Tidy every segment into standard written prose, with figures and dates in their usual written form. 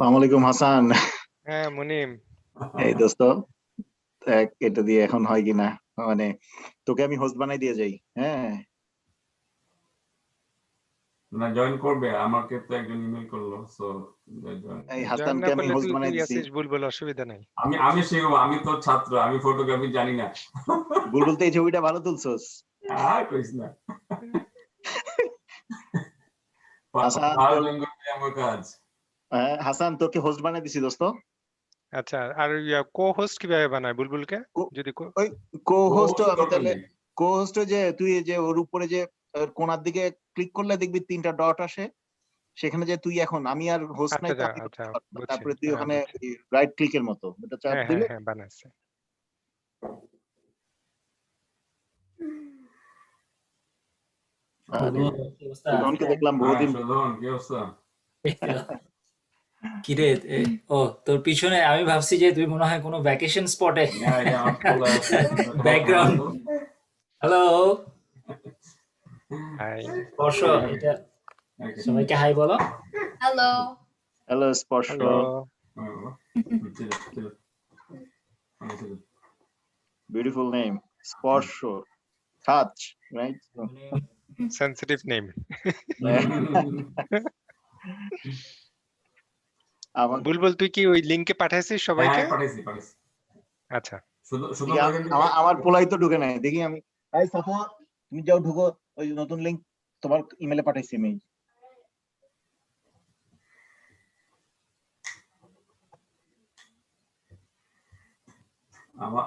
আসসালামু আলাইকুম হাসান। হ্যাঁ মুনিম, এই দোস্ত, এটা দিয়ে এখন হয় কিনা, মানে তোকে আমি হোস্ট বানাই দিয়ে যাই। হ্যাঁ না জয়েন করবে, আমাকে তো একজন ইমেল করলো, সো এই জয়েন হাসানকে না আমি করলে হোস্ট তুই বানাই তুই দিছি। আসিস, বুলবুল, অসুবিধা নাই। আমি শিখবো, আমি তো ছাত্র, আমি ফটোগ্রাফি জানি না। বুলবুল তো এই ছবিটা ভালো তুলছস। আর কইস না, হাসান ভালো আমার কাজ। হাসান তোকে হোস্ট বানাই দিছি দোস্ত। আচ্ছা, আর কো হোস্ট কিভাবে বানায় বুলবুলকে? যদি ওই কো হোস্ট আমি তাহলে কো হোস্ট যে তুই যে ওর উপরে যে কোণার দিকে ক্লিক করলে দেখবি 3টা ডট আসে, সেখানে যে তুই এখন আমি আর হোস্ট নাই, আচ্ছা, বুঝছি। তারপরে তুই হ্যাঁ, ওখানে বুঝছি। রাইট ক্লিকের মতো এটা চাপ হ্যাঁ, দিলে হ্যাঁ, বানাইছে। সুধনকে দেখলাম বহুদিন। সুধন কি অবস্থা? কিরে, ও তোর পিছনে আমি ভাবছি যে তুই মনে হয় কোনো ভ্যাকেশন স্পটে ব্যাকগ্রাউন্ড। Hello hi. স্পর্শ, এটা সবাইকে হাই বলো। Hello hello Sparsh. Hello. Beautiful name Sparsh, touch, right? Sensitive name. Bulbul তুই কি ওই লিংকে পাঠাইছিস সবাইকে? হ্যাঁ পাঠাইছি। আচ্ছা, শুধু আমার পোলাই তো ঢুকে নাই, দেখি আমি। এই সাফওয়ান, তুমি যাও ঢুকো, ওই নতুন লিংক তোমার ইমেলে পাঠাইছি আমি।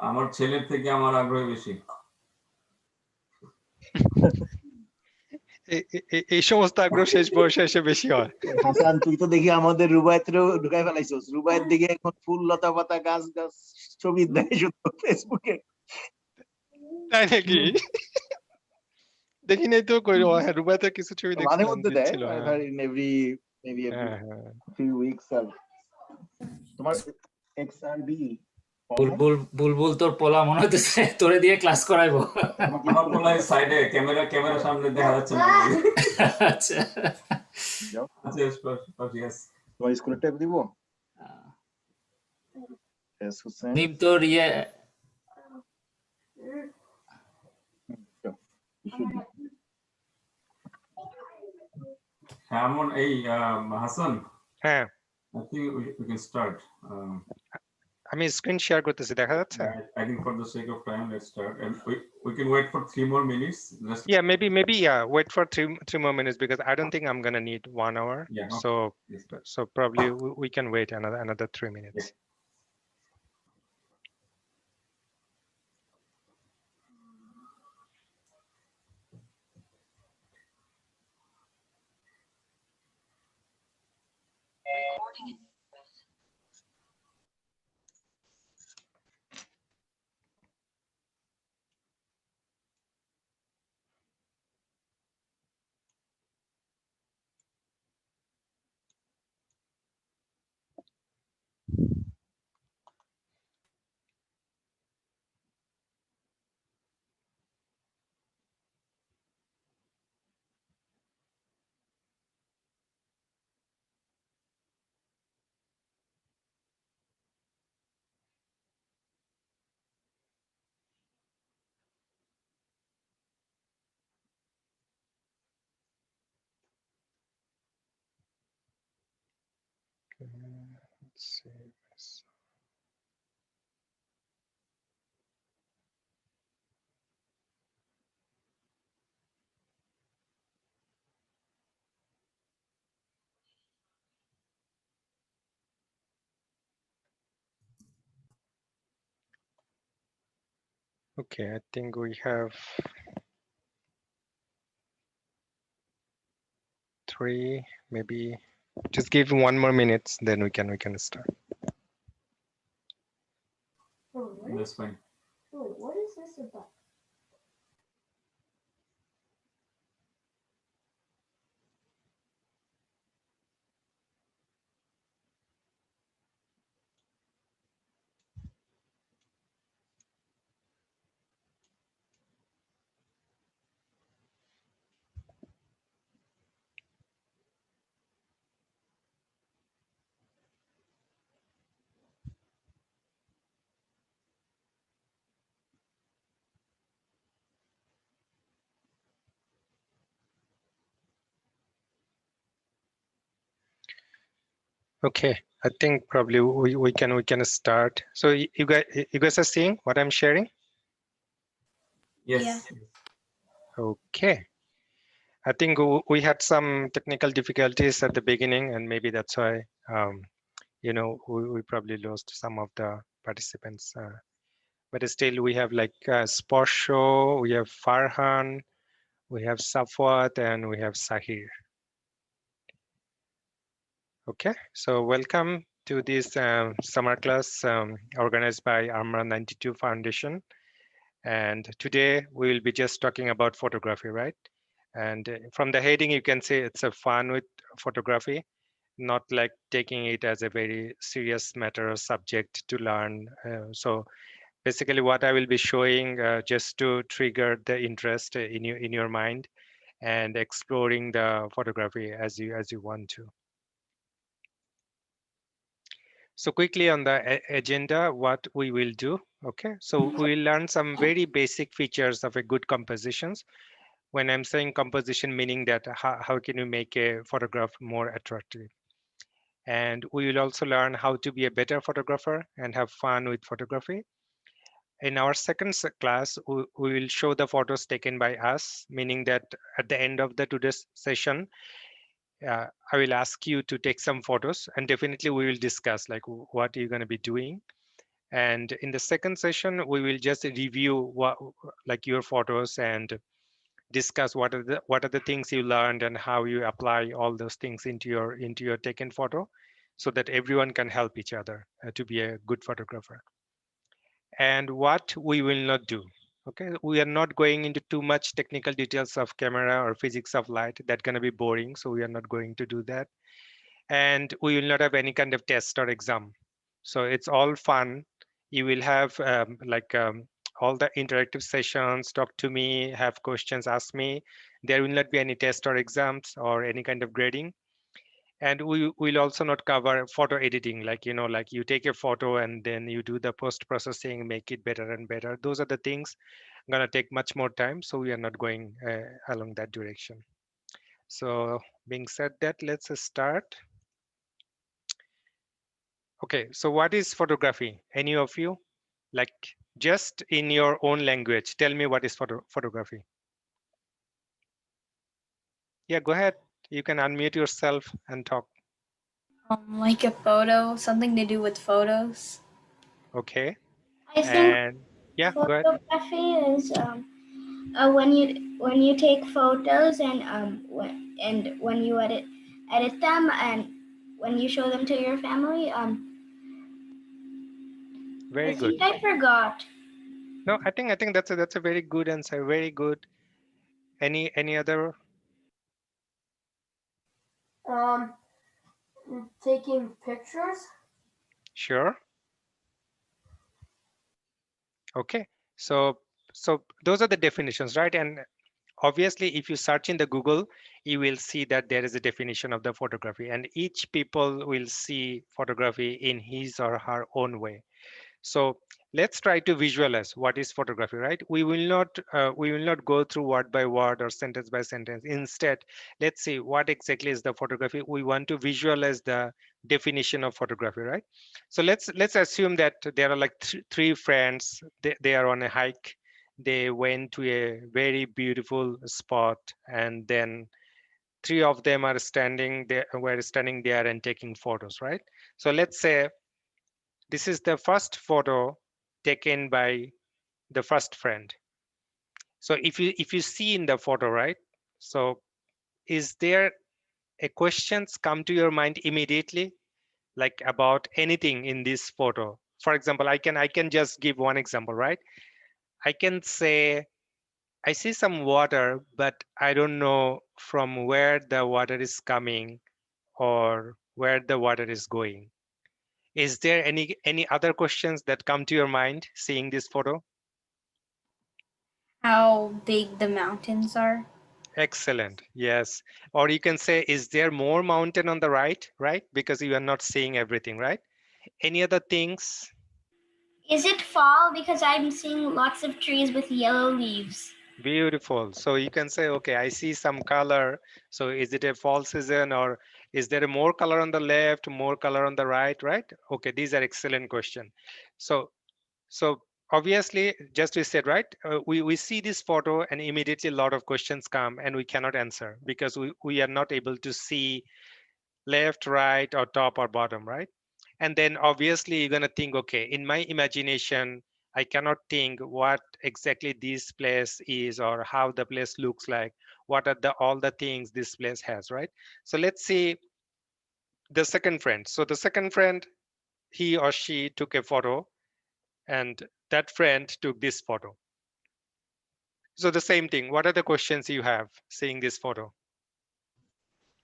আমার ছেলের থেকে আমার আগ্রহ বেশি। এই সমস্ত আগ্রহ শেষ বয়সে এসে বেশি হয়। হাসান তুই তো দেখি আমাদের রুবায়েতেরও ঢুকাই ফেলাইছস। রুবায়েত দিকে এখন ফুল লতা পাতা গাছ গাছ ছবি দেয় শুধু ফেসবুকে। তাই নাকি? দেখি নাই তো, কই রুবাইতে কিছু ছবি মাঝে দেখছিলাম, মধ্যে দেয়, দিচ্ছিল। ইন এভরি মেবি এভরি হ্যাঁ। Few weeks. আর তোমার এক্সআরবি বুলবুল তোর পোলা মনে হইতেছে তোরে দিয়ে ক্লাস করাইবো। আমার পোলাই সাইডে ক্যামেরা সামনে দেখা যাচ্ছে না। আচ্ছা তোমার স্কুলের ট্যাব দিব। এস হোসেন নিম তোর ইয়ে এমন এই হাসান। হ্যাঁ, I think we can start. আমি স্ক্রিন শেয়ার করতেছি, দেখা যাচ্ছে? I think for the sake of time, let's start, and we can wait for 3 more minutes. Yeah, maybe wait for three more minutes, because I don't think I'm gonna need 1 hour. Yeah, okay. Yes. So probably we can wait another 3 minutes. Yeah. Let's see. Okay, I think we have 3, maybe just give 1 more minute, then we can start. That's fine. What is this about? Okay, I think probably we can start. So you guys are seeing what I'm sharing? Yes. Okay. I think we had some technical difficulties at the beginning, and maybe that's why we probably lost some of the participants. But still, we have like Sporsho, we have Farhan, we have Safwat, and we have Sahir. Okay, so welcome to this summer class organized by Amra92 Foundation. And today we will be just talking about photography, right? And from the heading, you can say it's a fun with photography, not like taking it as a very serious matter or subject to learn. So basically what I will be showing just to trigger the interest in your mind and exploring the photography as you want to. So quickly on the agenda, what we will do, okay? So we will learn some very basic features of a good compositions. When I'm saying composition, meaning that how can you make a photograph more attractive? And we will also learn how to be a better photographer and have fun with photography. In our second class, we will show the photos taken by us, meaning that at the end of the today's session, I will ask you to take some photos, and definitely we will discuss like what you're going to be doing. And in the second session, we will just review like your photos and discuss what are the things you learned and how you apply all those things into your taken photo, so that everyone can help each other to be a good photographer. And what we will not do, okay, we are not going into too much technical details of camera or physics of light. That's going to be boring, so we are not going to do that. And we will not have any kind of test or exam, so it's all fun. You will have all the interactive sessions, talk to me, have questions, ask me. There will not be any test or exams or any kind of grading. And we will also not cover photo editing, like like you take a photo and then you do the post processing, make it better and better. Those are the things gonna take much more time, so we are not going along that direction. So being said that, let's start. Okay, so what is photography? Any of you, like, just in your own language, tell me what is photography. Yeah, go ahead, you can unmute yourself and talk. Like a photo, something to do with photos. Okay. I think And yeah, go ahead. photography is when you take photos and when you edit them and when you show them to your family. Very I good. think I forgot. No, I think that's a very good answer. Very good. Any other? Taking pictures. Sure. Okay. So those are the definitions, right? And obviously, if you search in the Google, you will see that there is a definition of the photography, and each people will see photography in his or her own way. So let's try to visualize what is photography, right? We will not go through word by word or sentence by sentence. Instead, let's see what exactly is the photography. We want to visualize the definition of photography, right? So let's assume that there are like three friends. They are on a hike. They went to a very beautiful spot, and then three of them are standing there, were standing there and taking photos, right? So let's say this is the first photo taken by the first friend. So if you see in the photo, right? So is there a questions come to your mind immediately, like about anything in this photo? For example, I can just give one example, right? I can say I see some water, but I don't know from where the water is coming or where the water is going. Is there any other questions that come to your mind seeing this photo? How big the mountains are. Excellent. Yes. Or you can say, is there more mountain on the right? Right? Because you are not seeing everything, right? Any other things? Is it fall? Because I'm seeing lots of trees with yellow leaves. Beautiful. So you can say, okay, I see some color. So is it a fall season, or is there a more color on the left, more color on the right? Right? Okay, these are excellent question. So obviously, just we said, right? We see this photo and immediately a lot of questions come and we cannot answer because we are not able to see left, right, or top or bottom, right? And then obviously you're gonna think, okay, in my imagination, I cannot think what exactly this place is or how the place looks like. What are all the things this place has, right? So let's see the second friend. So the second friend, he or she took a photo, and that friend took this photo. So the same thing. What are the questions you have seeing this photo?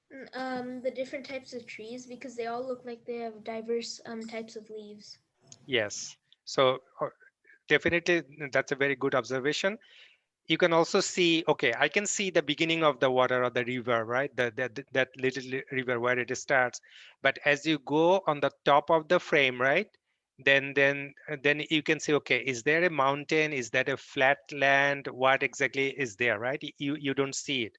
The different types of trees, because they all look like they have diverse types of leaves. Yes. So definitely that's a very good observation. You can also see, okay, I can see the beginning of the water or the river, right? That little river where it starts. But as you go on the top of the frame, right? Then you can see, okay, is there a mountain? Is that a flat land? What exactly is there, right? You don't see it.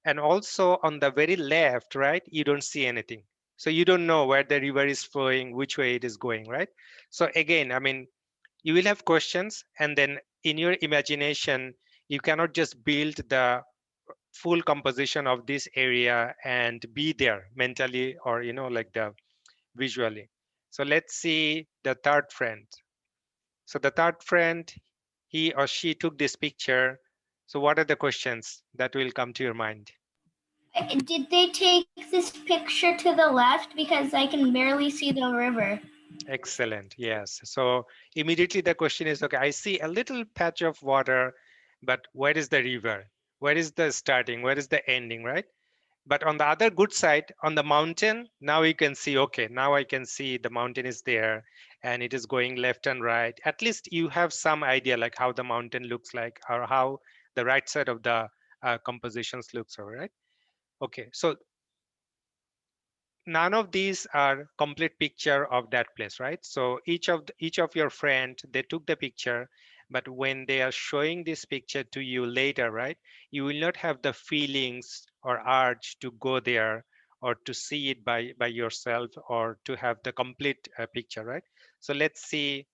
And also on the very left, right, you don't see anything. So you don't know where the river is flowing, which way it is going, right? So again, I mean, you will have questions, and then in your imagination, you cannot just build the full composition of this area and be there mentally or, like the visually. So let's see the third friend. So the third friend, he or she took this picture. So what are the questions that will come to your mind? Did they take this picture to the left? Because I can barely see the river. Excellent. Yes. So immediately the question is, okay, I see a little patch of water, but where is the river? Where is the starting? Where is the ending, right? But on the other good side, on the mountain, now you can see, okay, now I can see the mountain is there and it is going left and right. At least you have some idea like how the mountain looks like or how the right side of the compositions looks, all right? Okay, so none of these are complete picture of that place, right? So each of your friend, they took the picture, but when they are showing this picture to you later, right, you will not have the feelings or urge to go there or to see it by yourself or to have the complete picture, right? So let's see,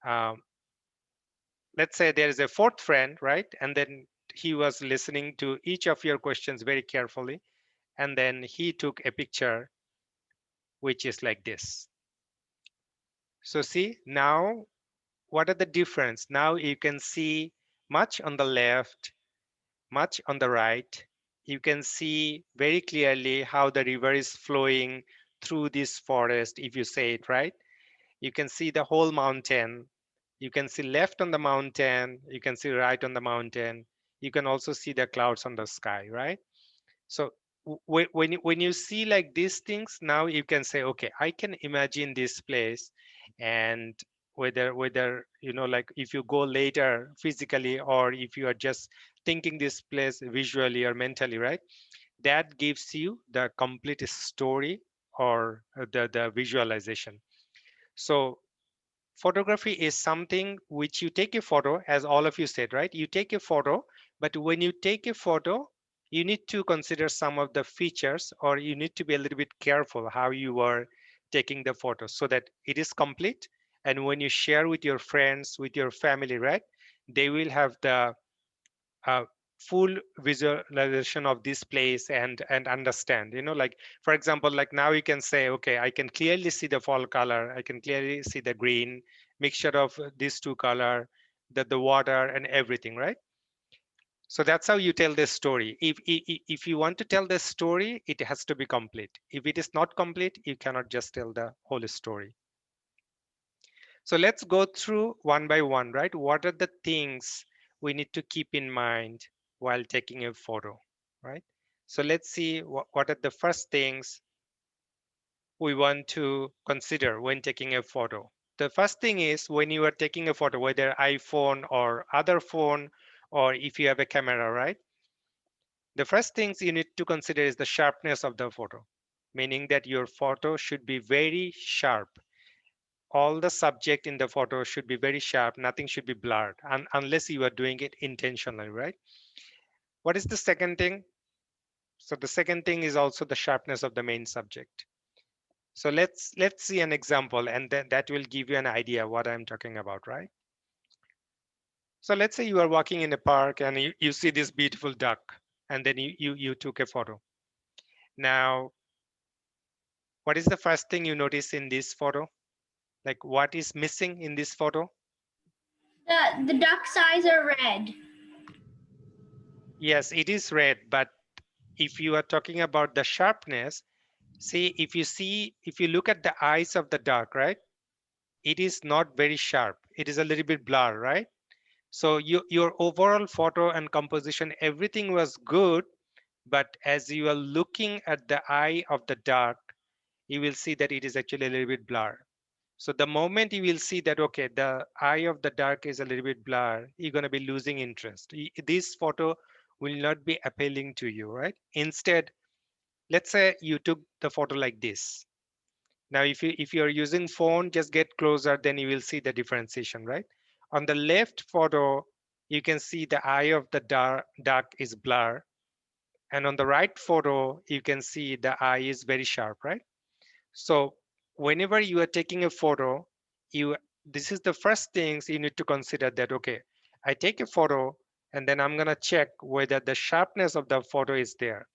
um, let's say there is a fourth friend, right, and then he was listening to each of your questions very carefully, and then he took a picture which is like this. So see, now what are the difference? Now you can see much on the left, much on the right. You can see very clearly how the river is flowing through this forest, if you say it right. You can see the whole mountain. You can see left on the mountain. You can see right on the mountain. You can also see the clouds on the sky, right? So when you see like these things, now you can say, okay, I can imagine this place, and whether like if you go later physically or if you are just thinking this place visually or mentally, right? That gives you the complete story or the visualization. So photography is something which you take a photo, as all of you said, right? You take a photo, but when you take a photo, you need to consider some of the features, or you need to be a little bit careful how you are taking the photo so that it is complete. And when you share with your friends, with your family, right, they will have the full visualization of this place and understand, like, for example, like now you can say, okay, I can clearly see the fall color, I can clearly see the green mixture of these two color, the water and everything, right? So that's how you tell the story. If you want to tell the story, it has to be complete. If it is not complete, you cannot just tell the whole story. So let's go through one by one, right? What are the things we need to keep in mind while taking a photo, right? So let's see what are the first things we want to consider when taking a photo. The first thing is, when you are taking a photo, whether iPhone or other phone, or if you have a camera, right? The first things you need to consider is the sharpness of the photo, meaning that your photo should be very sharp. All the subject in the photo should be very sharp. Nothing should be blurred, unless you are doing it intentionally, right? What is the second thing? So the second thing is also the sharpness of the main subject. So let's see an example, and then that will give you an idea what I'm talking about, right? So let's say you are walking in a park and you see this beautiful duck, and then you took a photo. Now, what is the first thing you notice in this photo? Like, what is missing in this photo? The duck's eyes are red. Yes, it is red, but if you are talking about the sharpness, see, if you look at the eyes of the duck, right, it is not very sharp. It is a little bit blurred, right? So your overall photo and composition, everything was good, but as you are looking at the eye of the duck, you will see that it is actually a little bit blurred. So the moment you will see that, okay, the eye of the duck is a little bit blurred, you're going to be losing interest. This photo will not be appealing to you, right? Instead, let's say you took the photo like this. Now, if you're using phone, just get closer, then you will see the differentiation, right? On the left photo, you can see the eye of the duck is blurred. And on the right photo, you can see the eye is very sharp, right? So whenever you are taking a photo, this is the first things you need to consider, that, okay, I take a photo and then I'm gonna check whether the sharpness of the photo is there.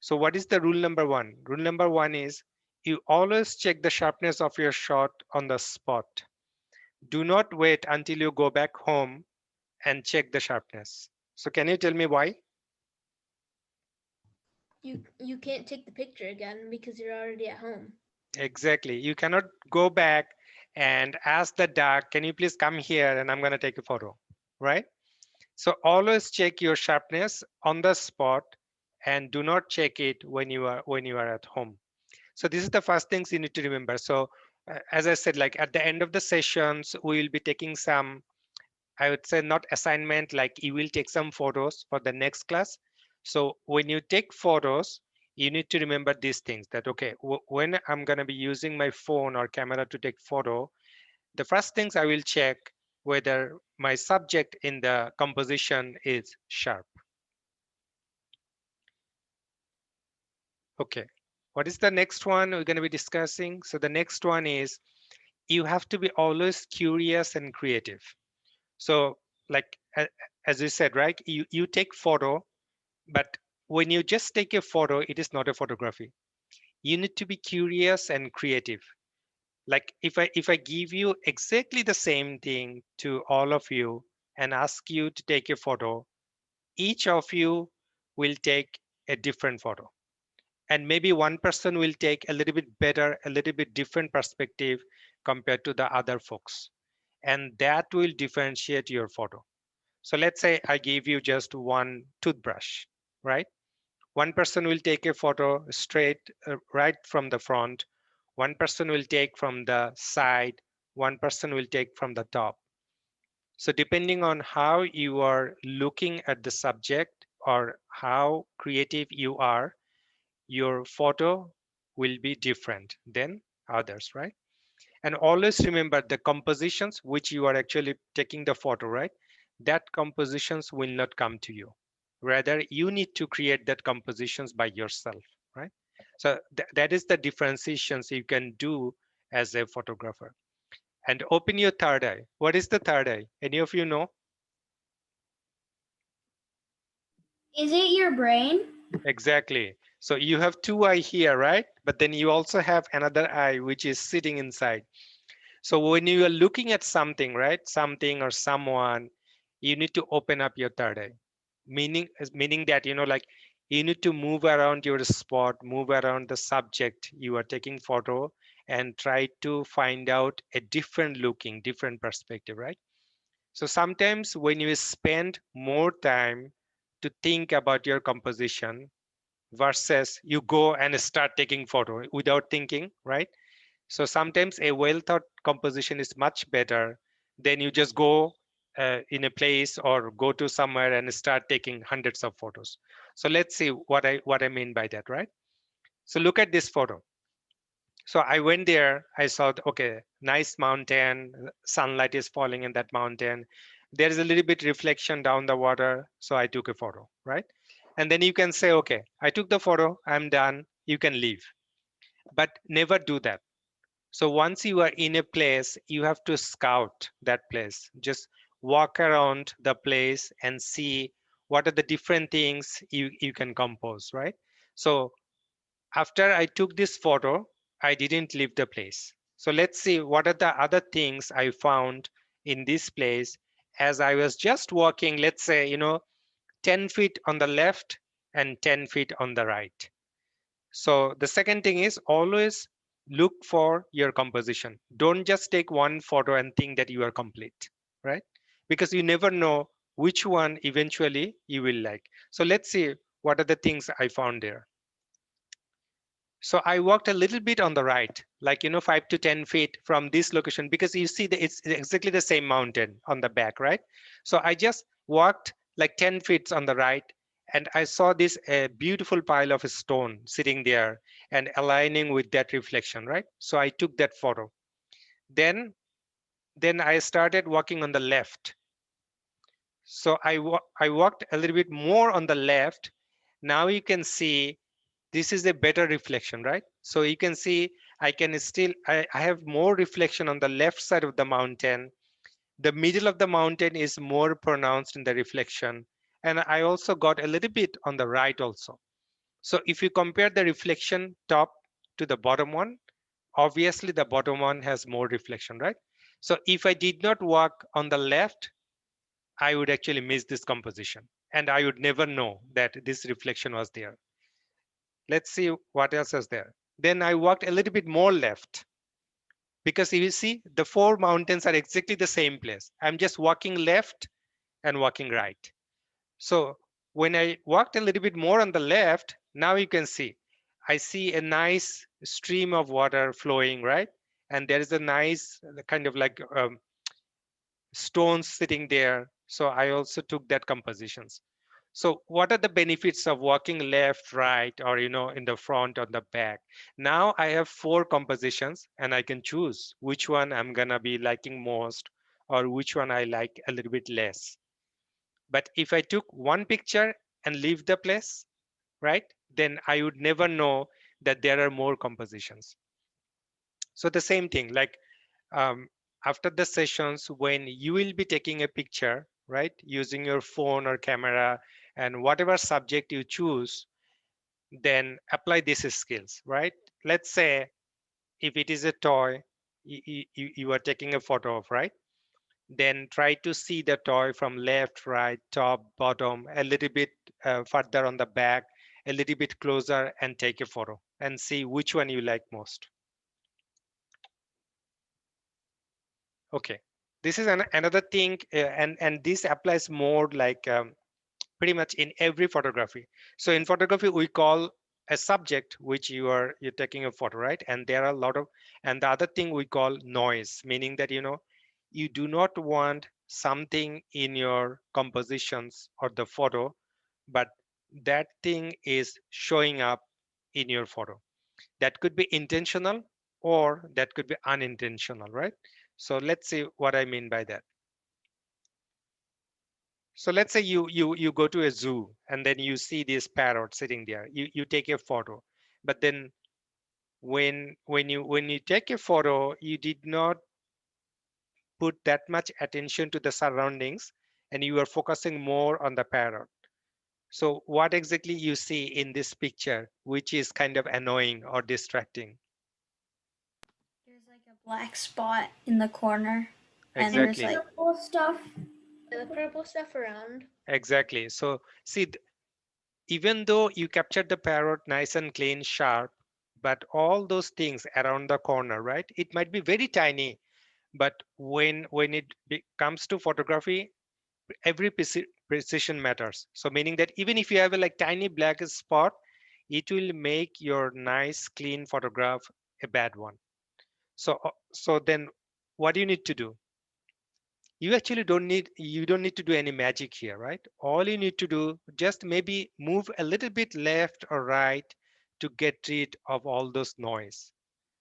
So what is the rule number one? Rule number one is, you always check the sharpness of your shot on the spot. Do not wait until you go back home and check the sharpness. So can you tell me why? You can't take the picture again because you're already at home. Exactly. You cannot go back and ask the duck, can you please come here and I'm going to take a photo, right? So always check your sharpness on the spot, and do not check it when you are at home. So this is the first things you need to remember. So as I said, like at the end of the sessions, we will be taking some, I would say, not assignment, like you will take some photos for the next class. So when you take photos, you need to remember these things, that, okay, when I'm going to be using my phone or camera to take photo, the first things I will check whether my subject in the composition is sharp. Okay, what is the next one we're going to be discussing? So the next one is, you have to be always curious and creative. So like, as you said, right, you take photo, but when you just take a photo, it is not a photography. You need to be curious and creative. Like if I give you exactly the same thing to all of you and ask you to take a photo, each of you will take a different photo. And maybe one person will take a little bit better, a little bit different perspective compared to the other folks. And that will differentiate your photo. So let's say I give you just one toothbrush, right? One person will take a photo straight, right from the front. One person will take from the side. One person will take from the top. So depending on how you are looking at the subject or how creative you are, your photo will be different than others, right? And always remember the compositions which you are actually taking the photo, right? That compositions will not come to you. Rather, you need to create that compositions by yourself, right? So that is the differentiations you can do as a photographer. And open your third eye. What is the third eye? Any of you know? Is it your brain? Exactly. So you have two eye here, right? But then you also have another eye which is sitting inside. So when you are looking at something, right? Something or someone, you need to open up your third eye. Meaning that, like you need to move around your spot, move around the subject you are taking photo, and try to find out a different looking, different perspective, right? So sometimes when you spend more time to think about your composition versus you go and start taking photo without thinking, right? So sometimes a well thought composition is much better than you just go in a place or go to somewhere and start taking hundreds of photos. So let's see what I mean by that, right? So look at this photo. So I went there, I saw, okay, nice mountain, sunlight is falling in that mountain. There is a little bit reflection down the water. So I took a photo, right? And then you can say, okay, I took the photo, I'm done, you can leave. But never do that. So once you are in a place, you have to scout that place. Just walk around the place and see what are the different things you can compose, right? So after I took this photo, I didn't leave the place. So let's see what are the other things I found in this place as I was just walking, let's say, 10 feet on the left and 10 feet on the right. So the second thing is always look for your composition. Don't just take one photo and think that you are complete, right? Because you never know which one eventually you will like. So let's see what are the things I found there. So I walked a little bit on the right, like, 5 to 10 feet from this location, because you see that it's exactly the same mountain on the back, right? So I just walked like 10 feet on the right, and I saw this beautiful pile of stone sitting there and aligning with that reflection, right? So I took that photo. Then I started walking on the left. So I walked a little bit more on the left. Now you can see this is a better reflection, right? So you can see I can still, I have more reflection on the left side of the mountain. The middle of the mountain is more pronounced in the reflection. And I also got a little bit on the right also. So if you compare the reflection top to the bottom one, obviously the bottom one has more reflection, right? So if I did not walk on the left, I would actually miss this composition. And I would never know that this reflection was there. Let's see what else is there. Then I walked a little bit more left, because you see the four mountains are exactly the same place. I'm just walking left and walking right. So when I walked a little bit more on the left, now you can see, I see a nice stream of water flowing, right? And there is a nice kind of like stones sitting there. So I also took that compositions. So what are the benefits of walking left, right, or in the front or the back? Now I have four compositions and I can choose which one I'm gonna be liking most or which one I like a little bit less. But if I took one picture and leave the place, right, then I would never know that there are more compositions. So the same thing, like after the sessions, when you will be taking a picture, right, using your phone or camera and whatever subject you choose, then apply these skills, right? Let's say if it is a toy you are taking a photo of, right? Then try to see the toy from left, right, top, bottom, a little bit further on the back, a little bit closer, and take a photo and see which one you like most. Okay, this is another thing, and this applies more like pretty much in every photography. So in photography, we call a subject which you're taking a photo, right? And there are a lot of, and the other thing we call noise, meaning that you do not want something in your compositions or the photo, but that thing is showing up in your photo. That could be intentional or that could be unintentional, right? So let's see what I mean by that. So let's say you go to a zoo and then you see this parrot sitting there. You take a photo, but then when you take a photo, you did not put that much attention to the surroundings, and you are focusing more on the parrot. So what exactly you see in this picture, which is kind of annoying or distracting? There's like a black spot in the corner, and there's Exactly. like Purple stuff. The purple stuff around. Exactly. So see, even though you captured the parrot nice and clean, sharp, but all those things around the corner, right? It might be very tiny, but when it comes to photography, every precision matters. So meaning that even if you have a like tiny black spot, it will make your nice clean photograph a bad one. So then what do you need to do? You actually don't need to do any magic here, right? All you need to do, just maybe move a little bit left or right to get rid of all those noise.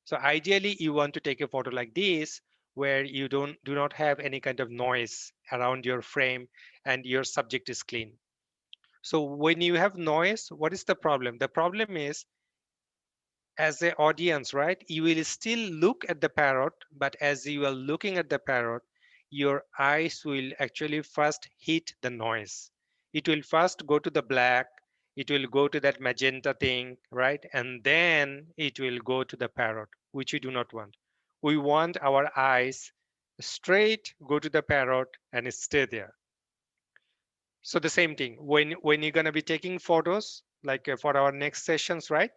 So ideally you want to take a photo like this where you do not have any kind of noise around your frame and your subject is clean. So when you have noise, what is the problem? The problem is, as an audience, right, you will still look at the parrot, but as you are looking at the parrot, your eyes will actually first hit the noise. It will first go to the black, it will go to that magenta thing, right, and then it will go to the parrot, which we do not want. We want our eyes straight go to the parrot and stay there. So the same thing when you're going to be taking photos, like for our next sessions, right,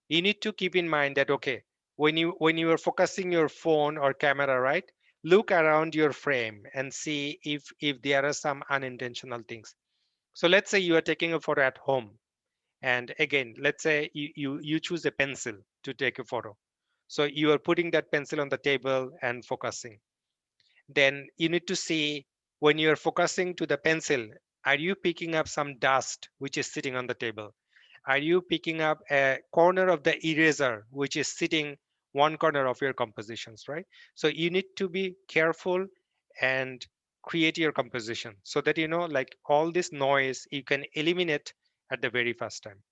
you need to keep in mind that, okay, when you are focusing your phone or camera, right, look around your frame and see if there are some unintentional things. So let's say you are taking a photo at home, and again, let's say you choose a pencil to take a photo. So you are putting that pencil on the table and focusing. Then you need to see, when you're focusing to the pencil, are you picking up some dust which is sitting on the table? Are you picking up a corner of the eraser which is sitting one corner of your compositions, right? So you need to be careful and create your composition so that, like, all this noise you can eliminate at the very first time.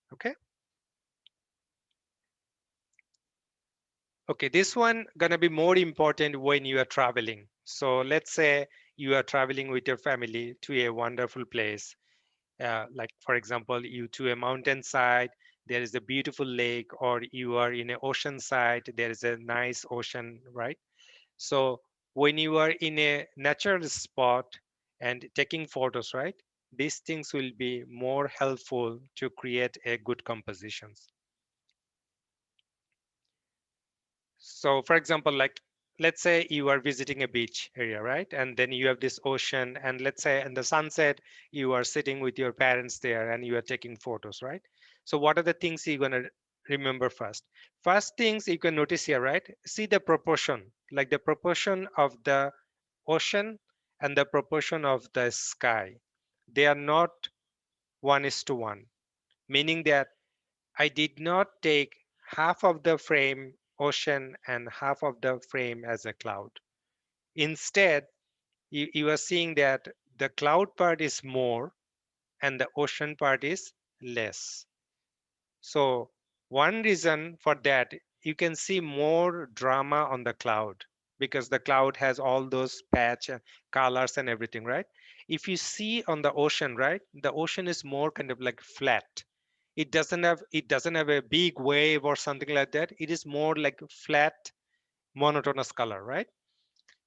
Okay, this one gonna be more important when you are traveling. So let's say you are traveling with your family to a wonderful place, like for example, you to a mountainside, there is a beautiful lake, or you are in an ocean side, there is a nice ocean, right? So when you are in a natural spot and taking photos, right, these things will be more helpful to create a good compositions. So for example, like, let's say you are visiting a beach area, right? And then you have this ocean, and let's say in the sunset, you are sitting with your parents there and you are taking photos, right? So what are the things you're gonna remember first? First things you can notice here, right? See the proportion, like the proportion of the ocean and the proportion of the sky. They are not 1:1, meaning that I did not take half of the frame ocean and half of the frame as a cloud. Instead, you are seeing that the cloud part is more and the ocean part is less. So one reason for that, you can see more drama on the cloud because the cloud has all those patch colors and everything, right? If you see on the ocean, right, the ocean is more kind of like flat. It doesn't have a big wave or something like that. It is more like flat monotonous color, right?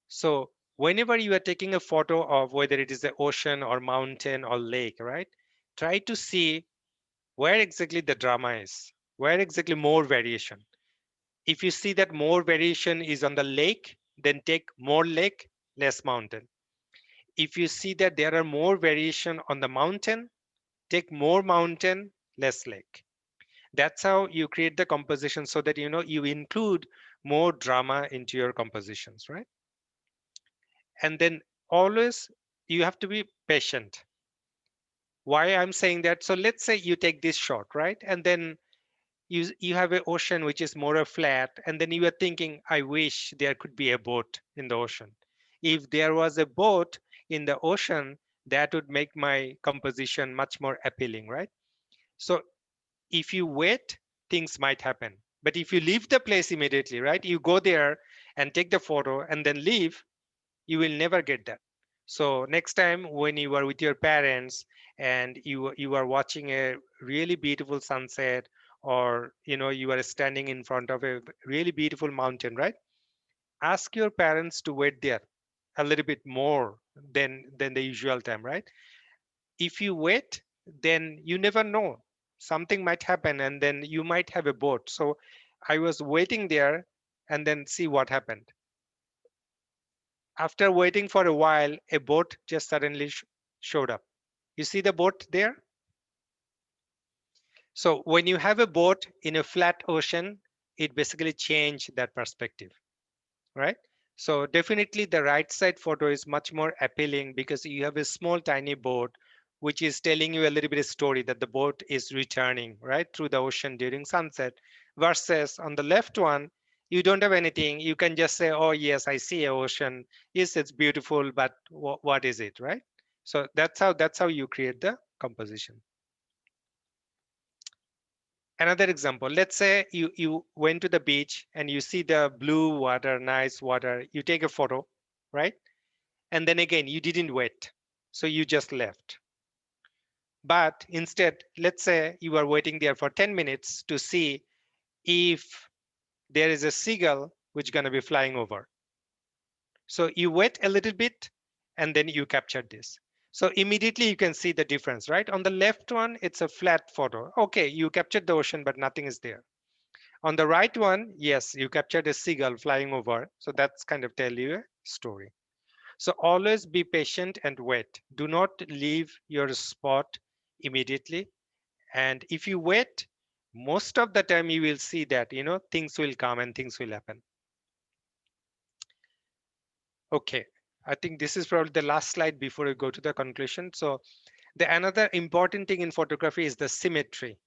So whenever you are taking a photo of whether it is the ocean or mountain or lake, right, try to see where exactly the drama is, where exactly more variation. If you see that more variation is on the lake, then take more lake, less mountain. If you see that there are more variation on the mountain, take more mountain, less lake. That's how you create the composition, so that you include more drama into your compositions, right? And then always you have to be patient. Why I'm saying that? So let's say you take this shot, right, and then you have an ocean which is more flat, and then you are thinking, I wish there could be a boat in the ocean. If there was a boat in the ocean, that would make my composition much more appealing, right? So if you wait, things might happen. But if you leave the place immediately, right, you go there and take the photo and then leave, you will never get that. So next time when you are with your parents and you are watching a really beautiful sunset, or you are standing in front of a really beautiful mountain, right, ask your parents to wait there a little bit more than the usual time, right? If you wait, then you never know, something might happen and then you might have a boat. So I was waiting there, and then see what happened. After waiting for a while, a boat just suddenly showed up. You see the boat there? So when you have a boat in a flat ocean, it basically changed that perspective, right? So definitely the right side photo is much more appealing because you have a small tiny boat which is telling you a little bit of story that the boat is returning right through the ocean during sunset, versus on the left one, you don't have anything. You can just say, oh yes, I see a ocean. Yes, it's beautiful, but what is it, right? So that's how you create the composition. Another example, let's say you went to the beach and you see the blue water, nice water, you take a photo, right? And then again, you didn't wait, so you just left. But instead, let's say you are waiting there for 10 minutes to see if there is a seagull which is going to be flying over. So you wait a little bit and then you capture this. So immediately you can see the difference, right? On the left one, it's a flat photo. Okay, you captured the ocean, but nothing is there. On the right one, yes, you captured a seagull flying over. So that's kind of tell you a story. So always be patient and wait. Do not leave your spot immediately. And if you wait, most of the time you will see that, things will come and things will happen. Okay, I think this is probably the last slide before we go to the conclusion. So the another important thing in photography is the symmetry.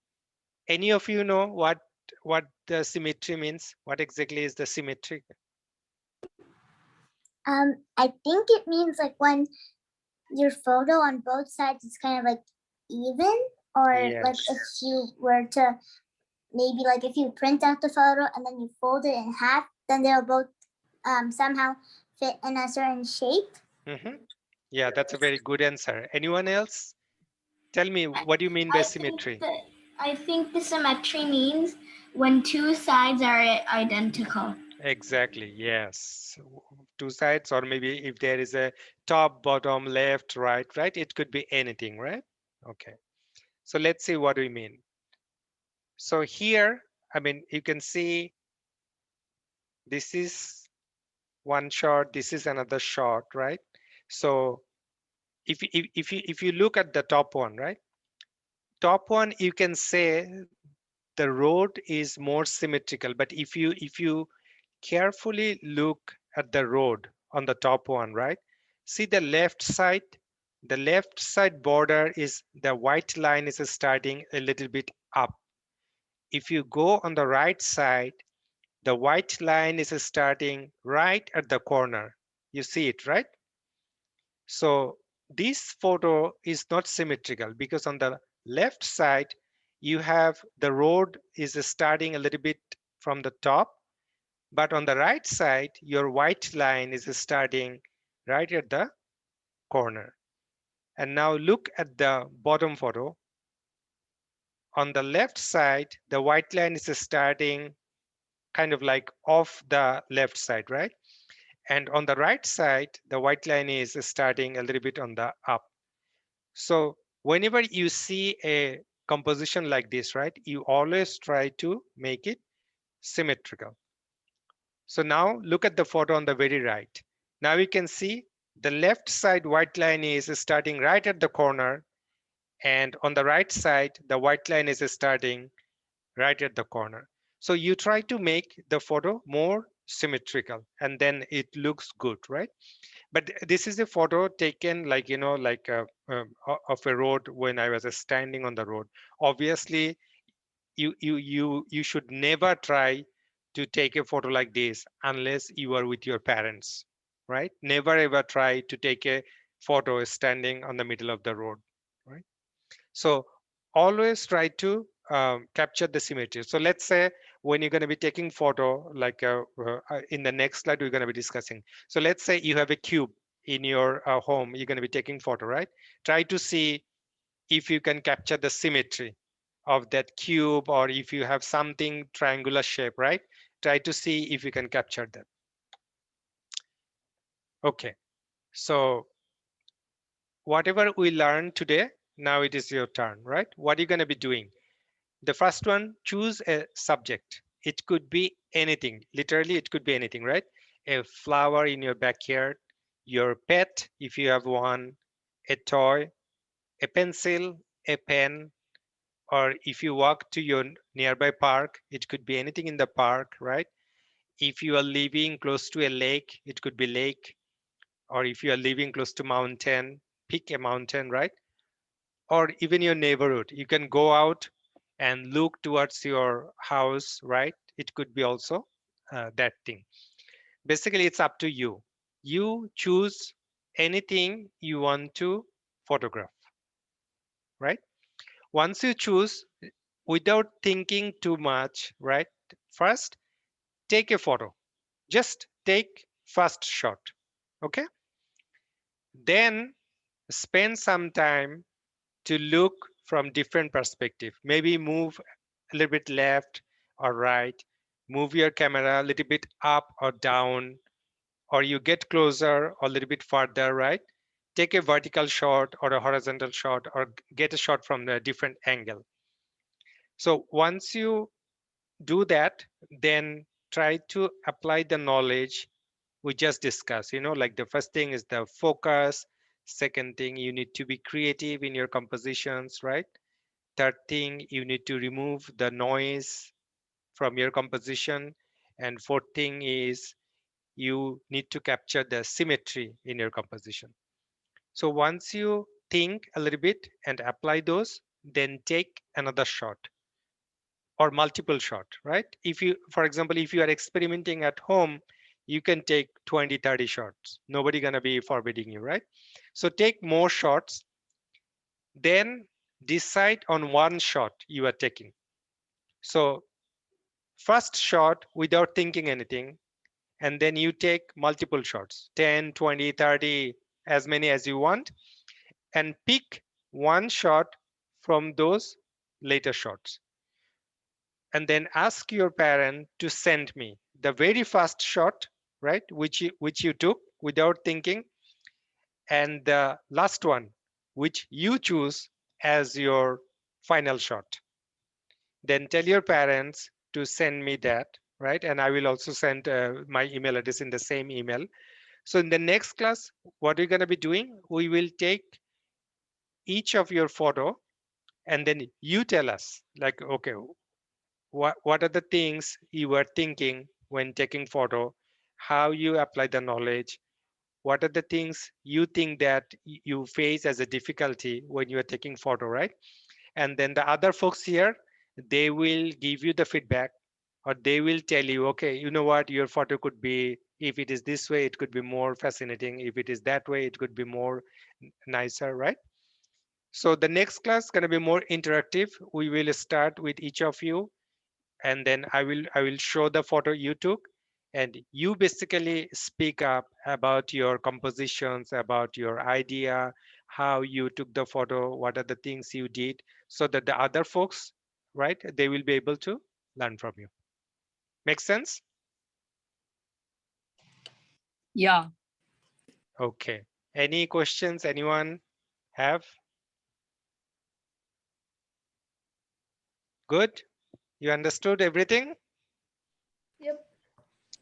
Any of you know what the symmetry means? What exactly is the symmetry? I think it means like when your photo on both sides is kind of like even, or like Yes. if you were to maybe like if you print out the photo and then you fold it in half, then they'll both somehow fit in a certain shape. Yeah, that's a very good answer. Anyone else? Tell me, what do you mean by symmetry? I think the symmetry means when two sides are identical. Exactly, yes. Two sides, or maybe if there is a top, bottom, left, right, it could be anything, right? Okay. So let's see what we mean. So here, I mean, you can see this is one shot, this is another shot, right? So if you look at the top one, right? Top one, you can say the road is more symmetrical, but if you carefully look at the road on the top one, right? See the left side border is the white line is starting a little bit up. If you go on the right side, the white line is starting right at the corner. You see it, right? So this photo is not symmetrical because on the left side, you have the road is starting a little bit from the top, but on the right side, your white line is starting right at the corner. And now look at the bottom photo. On the left side, the white line is starting kind of like off the left side, right? And on the right side, the white line is starting a little bit on the up. So whenever you see a composition like this, right, you always try to make it symmetrical. So now look at the photo on the very right. Now you can see the left side white line is starting right at the corner, and on the right side, the white line is starting right at the corner. So you try to make the photo more symmetrical, and then it looks good, right? But this is a photo taken like, of a road when I was standing on the road. Obviously, you should never try to take a photo like this unless you are with your parents, right? Never ever try to take a photo standing on the middle of the road, right? So always try to capture the symmetry. So let's say when you're going to be taking photo, like in the next slide, we're going to be discussing. So let's say you have a cube in your home, you're going to be taking photo, right? Try to see if you can capture the symmetry of that cube, or if you have something triangular shape, right? Try to see if you can capture that. Okay, so whatever we learned today, now it is your turn, right? What are you going to be doing? The first one, choose a subject. It could be anything. Literally, it could be anything, right? A flower in your backyard, your pet, if you have one, a toy, a pencil, a pen, or if you walk to your nearby park, it could be anything in the park, right? If you are living close to a lake, it could be lake, or if you are living close to mountain, pick a mountain, right? Or even your neighborhood, you can go out and look towards your house, right? It could be also that thing. Basically, it's up to you. You choose anything you want to photograph, right? Once you choose, without thinking too much, right? First, take a photo. Just take first shot, okay? Then spend some time to look from different perspective. Maybe move a little bit left or right, move your camera a little bit up or down, or you get closer or a little bit farther, right? Take a vertical shot or a horizontal shot, or get a shot from a different angle. So once you do that, then try to apply the knowledge we just discussed. Like the first thing is the focus. Second thing, you need to be creative in your compositions, right? Third thing, you need to remove the noise from your composition. And fourth thing is you need to capture the symmetry in your composition. So once you think a little bit and apply those, then take another shot or multiple shot, right? If you, for example, if you are experimenting at home, you can take 20, 30 shots. Nobody gonna be forbidding you, right? So take more shots, then decide on one shot you are taking. So first shot without thinking anything, and then you take multiple shots, 10, 20, 30, as many as you want, and pick one shot from those later shots. And then ask your parent to send me the very first shot, right, which you took without thinking, and the last one which you choose as your final shot. Then tell your parents to send me that, right? And I will also send my email address in the same email. So in the next class, what we're going to be doing, we will take each of your photo, and then you tell us, like, okay, what are the things you were thinking when taking photo, how you apply the knowledge, what are the things you think that you face as a difficulty when you are taking photo, right? And then the other folks here, they will give you the feedback, or they will tell you, okay, you know what, your photo could be, if it is this way, it could be more fascinating. If it is that way, it could be more nicer, right? So the next class is going to be more interactive. We will start with each of you, and then I will show the photo you took, and you basically speak up about your compositions, about your idea, how you took the photo, what are the things you did, so that the other folks, right, they will be able to learn from you. Make sense? Yeah. Okay. Any questions anyone have? Good? You understood everything? Yep.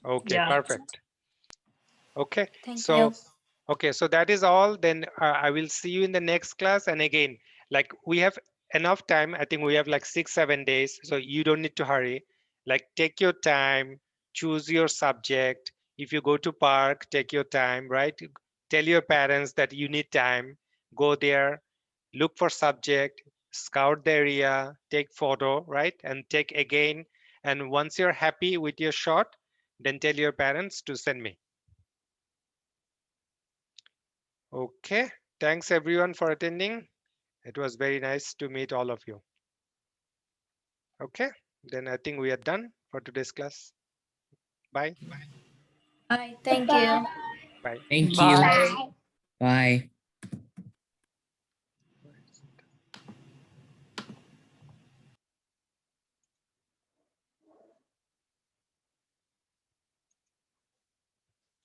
Okay, Yeah. perfect. Okay, Thank so you. okay, so that is all. Then I will see you in the next class. And again, like we have enough time. I think we have like 6-7 days, so you don't need to hurry. Like take your time, choose your subject. If you go to park, take your time, right? Tell your parents that you need time. Go there, look for subject, scout the area, take photo, right? And take again. And once you're happy with your shot, then tell your parents to send me. Okay, thanks everyone for attending. It was very nice to meet all of you. Okay, then I think we are done for today's class. Bye. Bye. Thank Bye. you. Bye. Thank you. Bye. Bye.